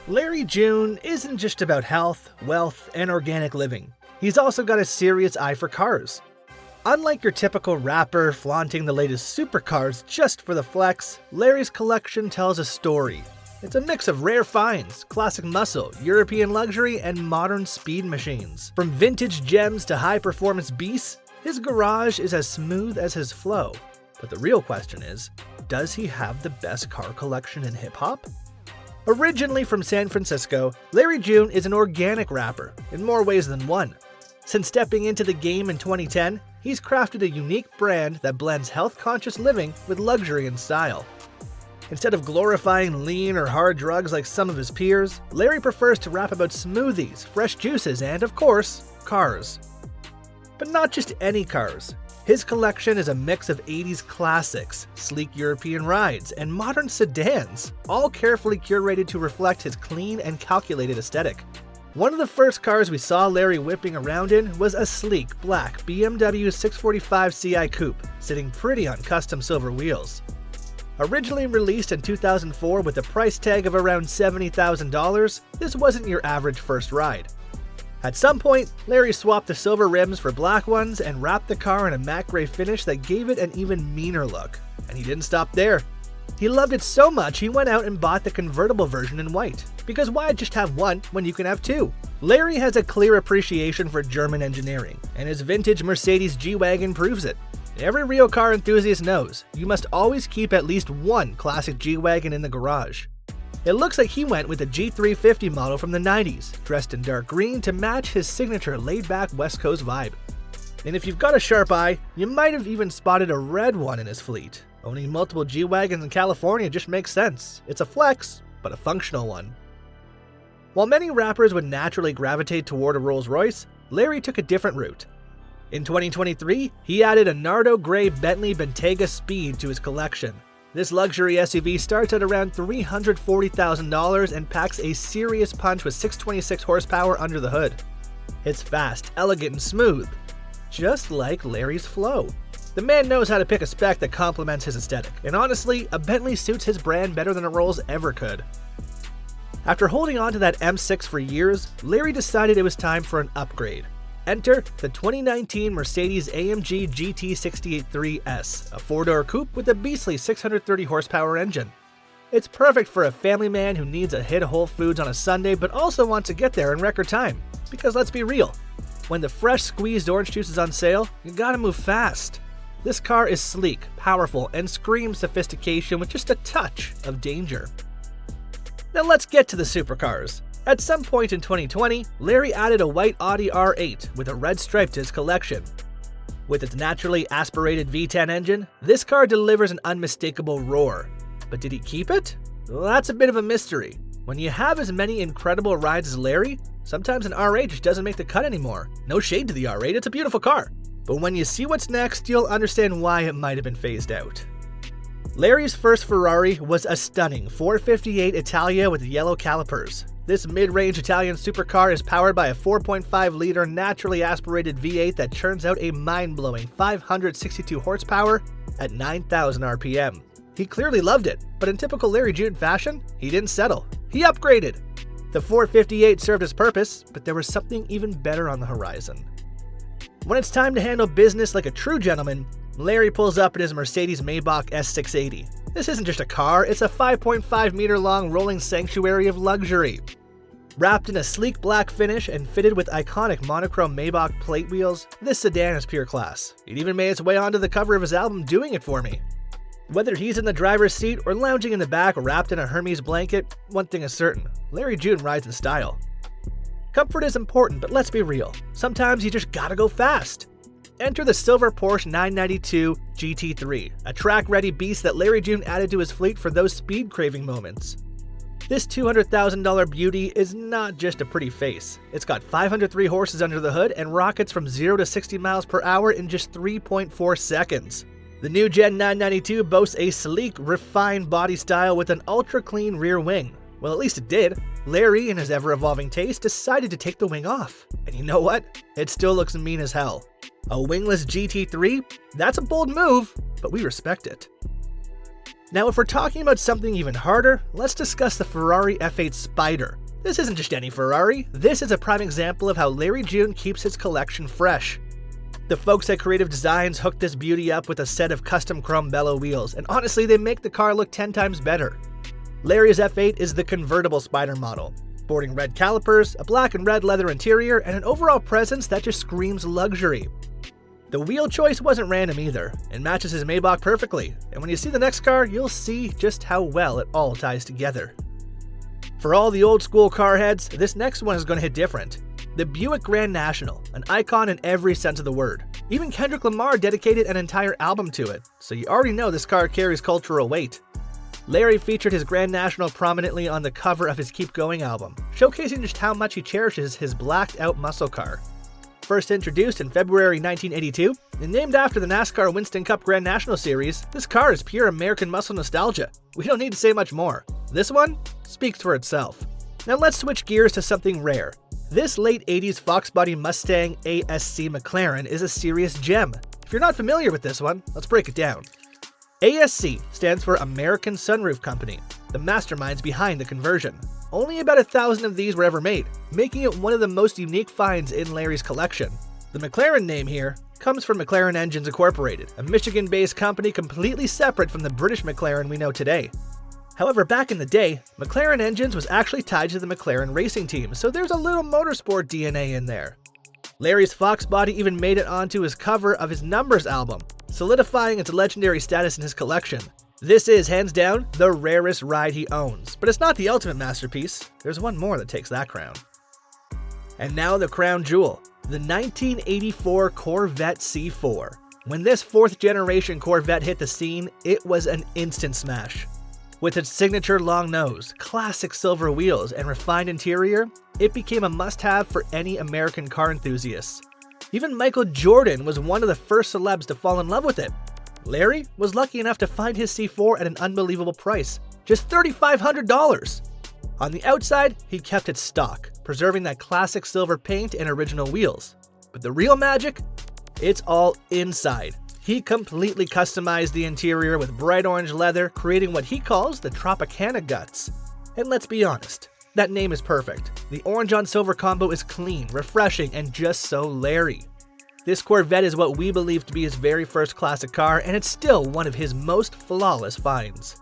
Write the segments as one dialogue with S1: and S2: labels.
S1: Larry June isn't just about health, wealth, and organic living. He's also got a serious eye for cars. Unlike your typical rapper flaunting the latest supercars just for the flex, Larry's collection tells a story. It's a mix of rare finds, classic muscle, European luxury, and modern speed machines. From vintage gems to high-performance beasts, his garage is as smooth as his flow. But the real question is, does he have the best car collection in hip-hop? Originally from San Francisco, Larry June is an organic rapper, in more ways than one. Since stepping into the game in 2010, he's crafted a unique brand that blends health-conscious living with luxury and style. Instead of glorifying lean or hard drugs like some of his peers, Larry prefers to rap about smoothies, fresh juices, and, of course, cars. But not just any cars. His collection is a mix of 80s classics, sleek European rides, and modern sedans, all carefully curated to reflect his clean and calculated aesthetic. One of the first cars we saw Larry whipping around in was a sleek, black BMW 645 Ci Coupe, sitting pretty on custom silver wheels. Originally released in 2004 with a price tag of around $70,000, this wasn't your average first ride. At some point, Larry swapped the silver rims for black ones and wrapped the car in a matte gray finish that gave it an even meaner look. And he didn't stop there. He loved it so much he went out and bought the convertible version in white. Because why just have one when you can have two? Larry has a clear appreciation for German engineering, and his vintage Mercedes G-Wagon proves it. Every real car enthusiast knows you must always keep at least one classic G-Wagon in the garage. It looks like he went with a G350 model from the 90s, dressed in dark green to match his signature laid-back West Coast vibe. And if you've got a sharp eye, you might have even spotted a red one in his fleet. Owning multiple G-Wagons in California just makes sense. It's a flex, but a functional one. While many rappers would naturally gravitate toward a Rolls-Royce, Larry took a different route. In 2023, he added a Nardo Gray Bentley Bentayga Speed to his collection. This luxury SUV starts at around $340,000 and packs a serious punch with 626 horsepower under the hood. It's fast, elegant, and smooth, just like Larry's flow. The man knows how to pick a spec that complements his aesthetic, and honestly, a Bentley suits his brand better than a Rolls ever could. After holding on to that M6 for years, Larry decided it was time for an upgrade. Enter the 2019 Mercedes-AMG GT683S, a four-door coupe with a beastly 630 horsepower engine. It's perfect for a family man who needs a hit of Whole Foods on a Sunday but also wants to get there in record time. Because let's be real, when the fresh squeezed orange juice is on sale, you gotta move fast. This car is sleek, powerful, and screams sophistication with just a touch of danger. Now let's get to the supercars. At some point in 2020, Larry added a white Audi R8 with a red stripe to his collection. With its naturally aspirated V10 engine, this car delivers an unmistakable roar. But did he keep it? Well, that's a bit of a mystery. When you have as many incredible rides as Larry, sometimes an R8 just doesn't make the cut anymore. No shade to the R8, it's a beautiful car. But when you see what's next, you'll understand why it might have been phased out. Larry's first Ferrari was a stunning 458 Italia with yellow calipers. This mid-range Italian supercar is powered by a 4.5-liter naturally aspirated V8 that churns out a mind-blowing 562 horsepower at 9,000 RPM. He clearly loved it, but in typical Larry June fashion, he didn't settle. He upgraded. The 458 served its purpose, but there was something even better on the horizon. When it's time to handle business like a true gentleman, Larry pulls up in his Mercedes Maybach S680. This isn't just a car, it's a 5.5-meter-long rolling sanctuary of luxury. Wrapped in a sleek black finish and fitted with iconic monochrome Maybach plate wheels, this sedan is pure class. It even made its way onto the cover of his album Doing It For Me. Whether he's in the driver's seat or lounging in the back wrapped in a Hermes blanket, one thing is certain, Larry June rides in style. Comfort is important, but let's be real, sometimes you just gotta go fast. Enter the silver Porsche 992 GT3, a track-ready beast that Larry June added to his fleet for those speed-craving moments. This $200,000 beauty is not just a pretty face. It's got 503 horses under the hood and rockets from 0 to 60 miles per hour in just 3.4 seconds. The new Gen 992 boasts a sleek, refined body style with an ultra-clean rear wing. Well, at least it did. Larry, in his ever-evolving taste, decided to take the wing off. And you know what? It still looks mean as hell. A wingless GT3? That's a bold move, but we respect it. Now, if we're talking about something even harder, let's discuss the Ferrari F8 Spider. This isn't just any Ferrari, this is a prime example of how Larry June keeps his collection fresh. The folks at Creative Designs hooked this beauty up with a set of custom chrome bellow wheels, and honestly, they make the car look 10 times better. Larry's F8 is the convertible Spider model, sporting red calipers, a black and red leather interior, and an overall presence that just screams luxury. The wheel choice wasn't random either, it matches his Maybach perfectly, and when you see the next car, you'll see just how well it all ties together. For all the old school car heads, this next one is going to hit different. The Buick Grand National, an icon in every sense of the word. Even Kendrick Lamar dedicated an entire album to it, so you already know this car carries cultural weight. Larry featured his Grand National prominently on the cover of his Keep Going album, showcasing just how much he cherishes his blacked out muscle car. First introduced in February 1982, and named after the NASCAR Winston Cup Grand National Series, this car is pure American muscle nostalgia. We don't need to say much more. This one speaks for itself. Now let's switch gears to something rare. This late 80s Fox body Mustang ASC McLaren is a serious gem. If you're not familiar with this one, let's break it down. ASC stands for American Sunroof Company, the masterminds behind the conversion. Only about 1,000 of these were ever made, making it one of the most unique finds in Larry's collection. The McLaren name here comes from McLaren Engines Incorporated, a Michigan-based company completely separate from the British McLaren we know today. However, back in the day, McLaren Engines was actually tied to the McLaren racing team, so there's a little motorsport DNA in there. Larry's Fox body even made it onto his cover of his Numbers album, solidifying its legendary status in his collection. This is, hands down, the rarest ride he owns, but it's not the ultimate masterpiece. There's one more that takes that crown. And now the crown jewel, the 1984 Corvette C4. When this 4th generation Corvette hit the scene, it was an instant smash. With its signature long nose, classic silver wheels, and refined interior, it became a must-have for any American car enthusiasts. Even Michael Jordan was one of the first celebs to fall in love with it. Larry was lucky enough to find his C4 at an unbelievable price, just $3,500. On the outside, he kept it stock, preserving that classic silver paint and original wheels. But the real magic? It's all inside. He completely customized the interior with bright orange leather, creating what he calls the Tropicana guts. And let's be honest, that name is perfect. The orange on silver combo is clean, refreshing, and just so Larry. This Corvette is what we believe to be his very first classic car, and it's still one of his most flawless finds.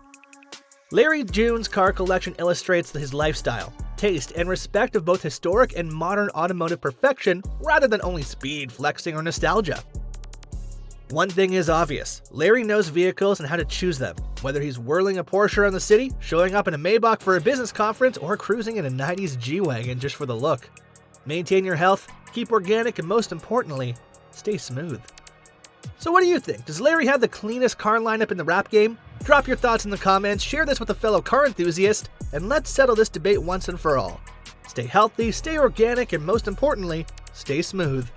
S1: Larry June's car collection illustrates his lifestyle, taste, and respect of both historic and modern automotive perfection rather than only speed, flexing, or nostalgia. One thing is obvious, Larry knows vehicles and how to choose them, whether he's whirling a Porsche around the city, showing up in a Maybach for a business conference, or cruising in a 90s G-Wagon just for the look. Maintain your health, keep organic, and most importantly, stay smooth. So what do you think? Does Larry have the cleanest car lineup in the rap game? Drop your thoughts in the comments, share this with a fellow car enthusiast, and let's settle this debate once and for all. Stay healthy, stay organic, and most importantly, stay smooth.